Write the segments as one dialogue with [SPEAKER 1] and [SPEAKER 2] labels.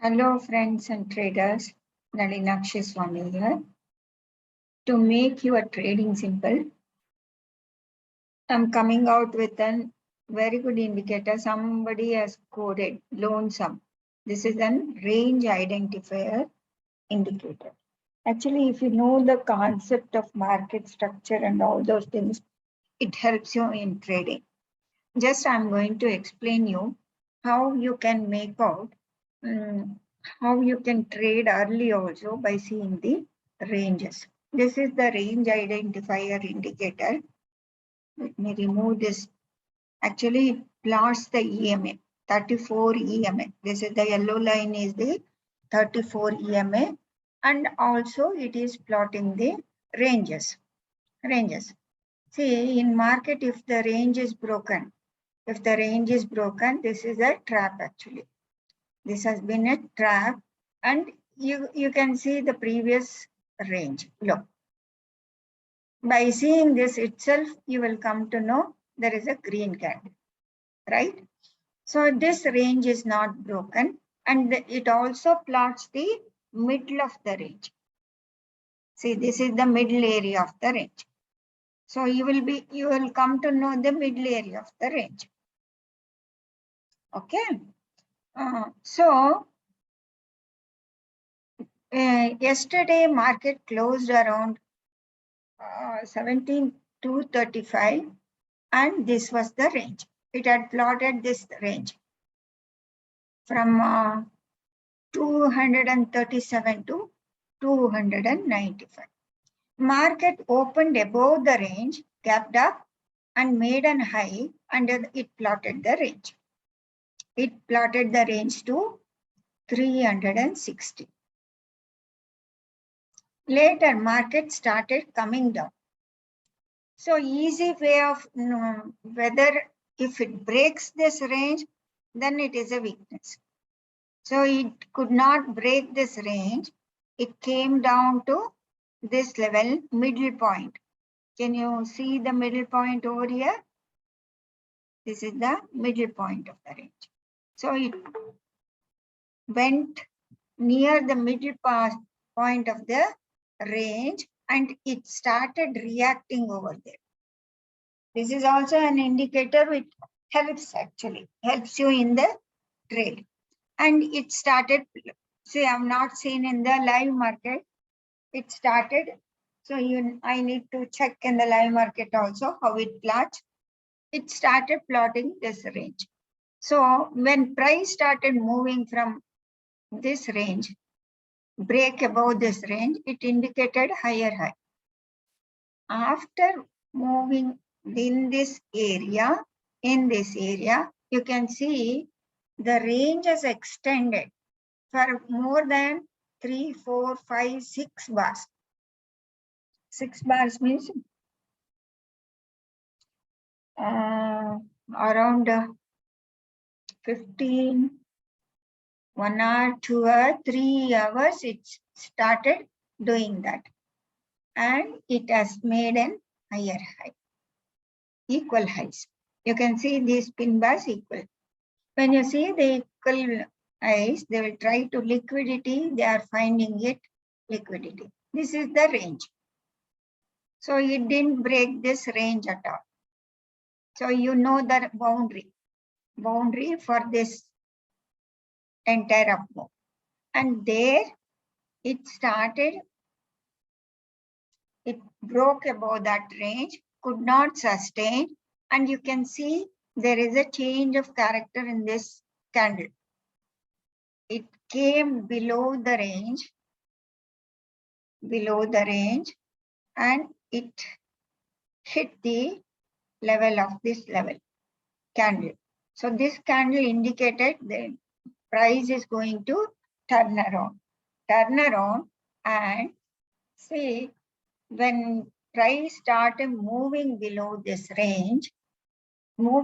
[SPEAKER 1] Hello friends and traders, Nalinakshi Swami here. To make your trading simple, I'm coming out with a very good indicator. Somebody has coded loan sum. This is a range identifier indicator. Actually, if you know the concept of market structure and all those things, it helps you in trading. Just I'm going to explain you how you can make out how you can trade early also by seeing the ranges. This is the range identifier indicator. Let me remove this. Actually, it plots the EMA, 34 EMA. This is the yellow line is the 34 EMA, and also it is plotting the ranges. See, in market, if the range is broken, this is a trap actually. This has been a trap, and you can see the previous range. Look, by seeing this itself, you will come to know there is a green candle, right? So this range is not broken, and it also plots the middle of the range. See, this is the middle area of the range. So you will come to know the middle area of the range. Okay. Yesterday market closed around 17,235, and this was the range. It had plotted this range from 237 to 295. Market opened above the range, gapped up, and made an high, and it plotted the range. It plotted the range to 360. Later, market started coming down. So easy way of whether if it breaks this range, then it is a weakness. So it could not break this range. It came down to this level, middle point. Can you see the middle point over here? This is the middle point of the range. So it went near the middle point of the range, and it started reacting over there. This is also an indicator which helps you in the trade. And it started, see, I'm not seen in the live market. It started, so I need to check in the live market also how it plots. It started plotting this range. So when price started moving from this range, break above this range, it indicated higher high. After moving in this area, you can see the range is extended for more than 3, 4, 5, 6 bars. 6 bars means around 15, 1 hour, 2 hours, 3 hours, it started doing that. And it has made an higher high, equal highs. You can see these pin bars equal. When you see the equal highs, they will try to liquidity. They are finding it liquidity. This is the range. So it didn't break this range at all. So you know the boundary for this entire up move. And there it started, it broke above that range, could not sustain, and you can see there is a change of character in this candle. It came below the range, and it hit the level of this level candle. So this candle indicated the price is going to turn around, and see when price started moving below this range, you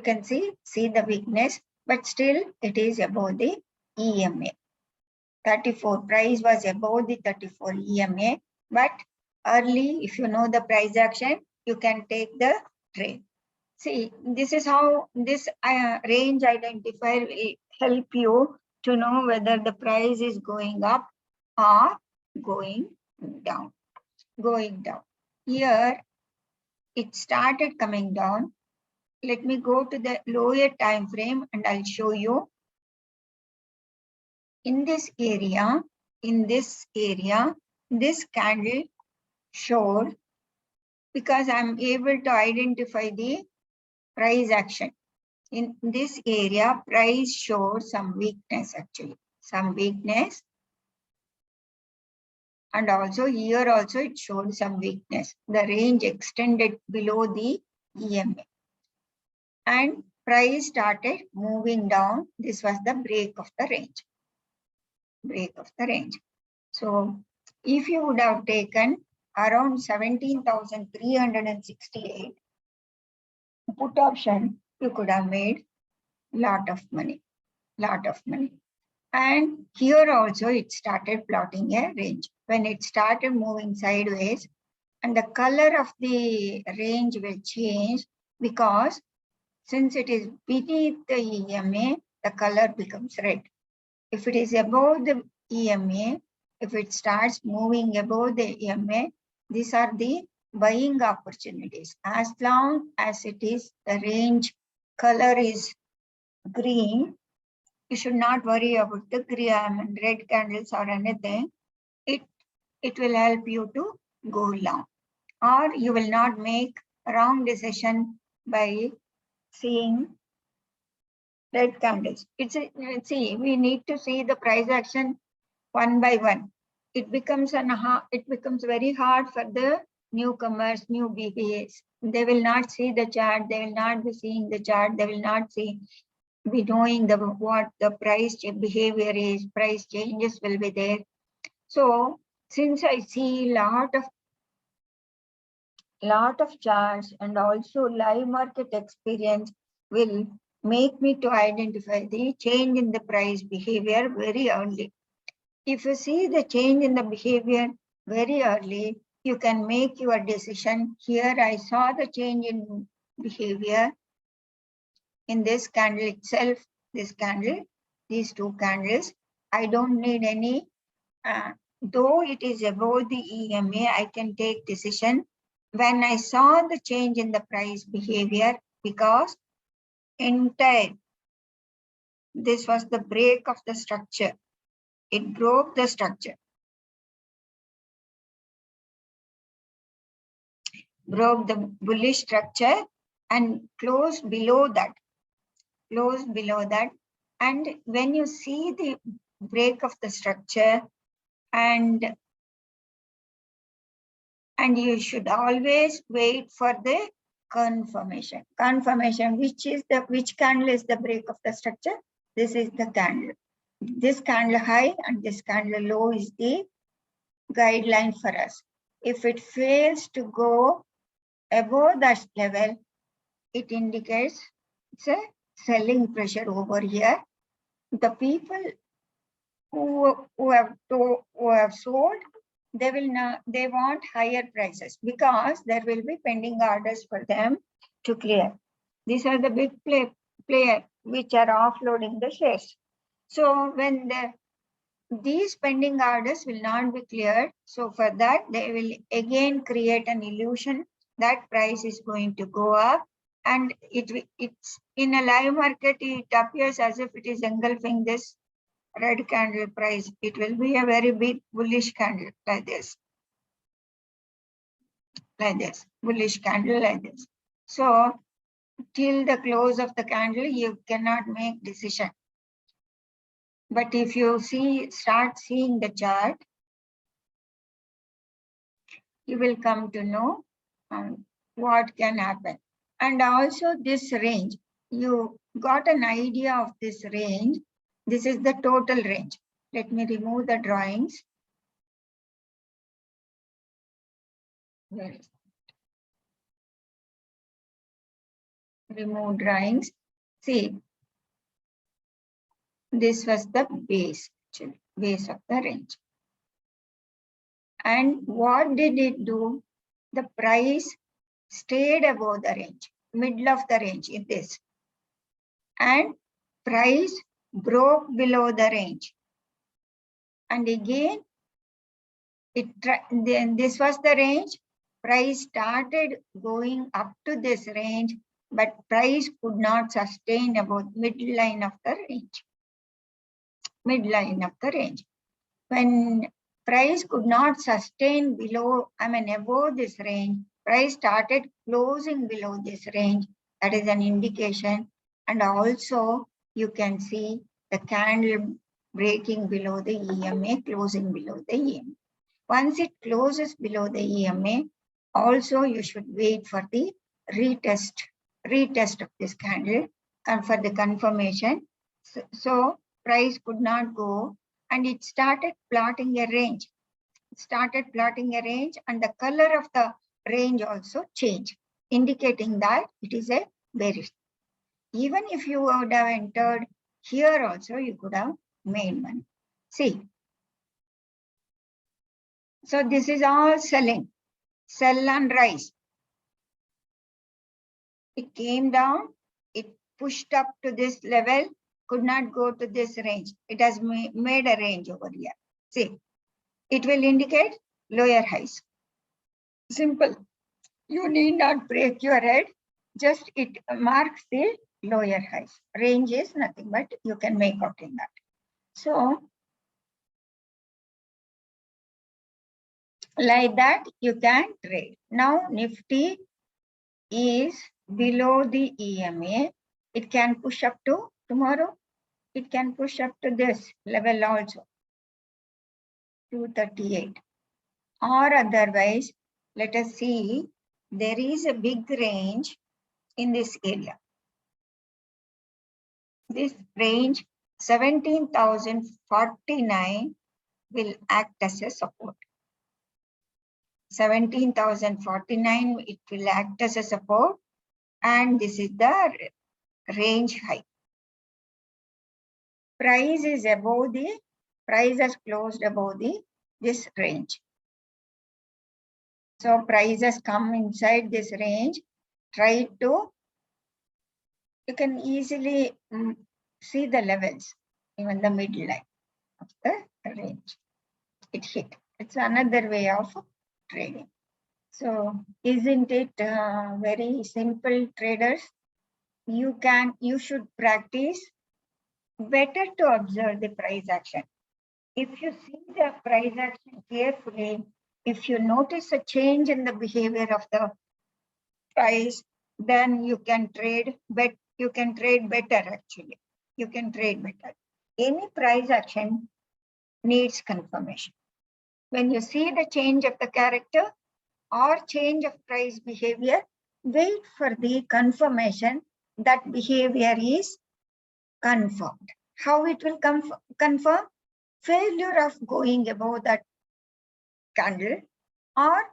[SPEAKER 1] can see the weakness, but still it is above the EMA. 34 price was above the 34 EMA, but early, if you know the price action, you can take the trade. See, this is how this range identifier will help you to know whether the price is going up or going down. Here it started coming down. Let me go to the lower time frame and I'll show you. In this area, this candle showed, because I'm able to identify the price action. In this area, price showed some weakness actually, some weakness. And also here also it showed some weakness. The range extended below the EMA. And price started moving down. This was the break of the range. So if you would have taken around 17,368 put option, you could have made lot of money. And here also it started plotting a range. When it started moving sideways, and the color of the range will change, because since it is beneath the EMA, the color becomes red. If it is above the EMA, if it starts moving above the EMA, these are the buying opportunities. As long as it is, the range color is green, you should not worry about the green, red candles or anything. It will help you to go long, or you will not make a wrong decision by seeing red candles. See, we need to see the price action one by one. It becomes very hard for the newcomers, new BPAs. They will not see the chart. They will not be seeing the chart. They will not be knowing what the price behavior is. Price changes will be there. So since I see lot of charts and also live market experience will make me to identify the change in the price behavior very early. If you see the change in the behavior very early, you can make your decision. Here I saw the change in behavior in this candle itself, this candle, these two candles. I don't need any, though it is above the EMA, I can take decision when I saw the change in the price behavior, because this was the break of the structure. It broke the structure. Broke the bullish structure and closed below that. And when you see the break of the structure, and you should always wait for the confirmation. Which candle is the break of the structure? This is the candle. This candle high and this candle low is the guideline for us. If it fails to go above that level, it indicates it's a selling pressure over here. The people who have sold, they want higher prices, because there will be pending orders for them to clear. These are the big players which are offloading the shares. So when these pending orders will not be cleared, so for that they will again create an illusion that price is going to go up, and it's in a live market, it appears as if it is engulfing this red candle price. It will be a very big bullish candle like this, bullish candle like this. So till the close of the candle, you cannot make decision. But if you start seeing the chart, you will come to know what can happen. And also this range, you got an idea of this range. This is the total range. Let me remove the drawings. Remove drawings. See, this was the base of the range. And what did it do? The price stayed above the range, middle of the range in this. And price broke below the range. And again, then this was the range. Price started going up to this range, but price could not sustain about midline of the range. Midline of the range. When price could not sustain below, above this range, price started closing below this range. That is an indication. And also you can see the candle breaking below the EMA, closing below the EMA. Once it closes below the EMA, also you should wait for the retest of this candle and for the confirmation. So price could not go, and it started plotting a range. It started plotting a range, and the color of the range also changed, indicating that it is a bearish. Even if you would have entered here also, you could have made money. See. So this is all selling. Sell and rise. It came down, it pushed up to this level, could not go to this range. It has made a range over here. See, it will indicate lower highs. Simple. You need not break your head. Just it marks the lower highs. Range is nothing, but you can make out in that. So, like that, you can trade. Now, Nifty is below the EMA. It can push up to tomorrow. It can push up to this level also, 238. Or otherwise, let us see, there is a big range in this area. This range, 17,049, will act as a support. 17,049, it will act as a support, and this is the range high. Price is above the, price has closed above this range. So price has come inside this range. Try to, you can easily see the levels, even the midline of the range. It hit. It's another way of trading. So isn't it very simple, traders? You should practice better to observe the price action. If you see the price action carefully, if you notice a change in the behavior of the price, then you can trade better. You can trade better actually. You can trade better. Any price action needs confirmation. When you see the change of the character or change of price behavior, wait for the confirmation that behavior is confirmed. How it will confirm? Failure of going above that candle or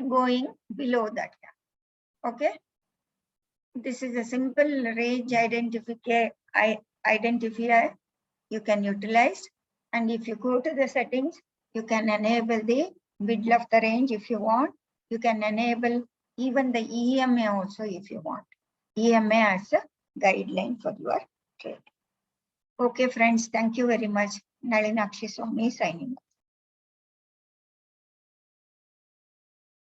[SPEAKER 1] going below that candle. Okay? This is a simple range identifier you can utilize. And if you go to the settings, you can enable the middle of the range if you want. You can enable even the EMA also if you want. EMA as a guideline for your trade. Okay, friends, thank you very much. Nalinakshi Swami signing off.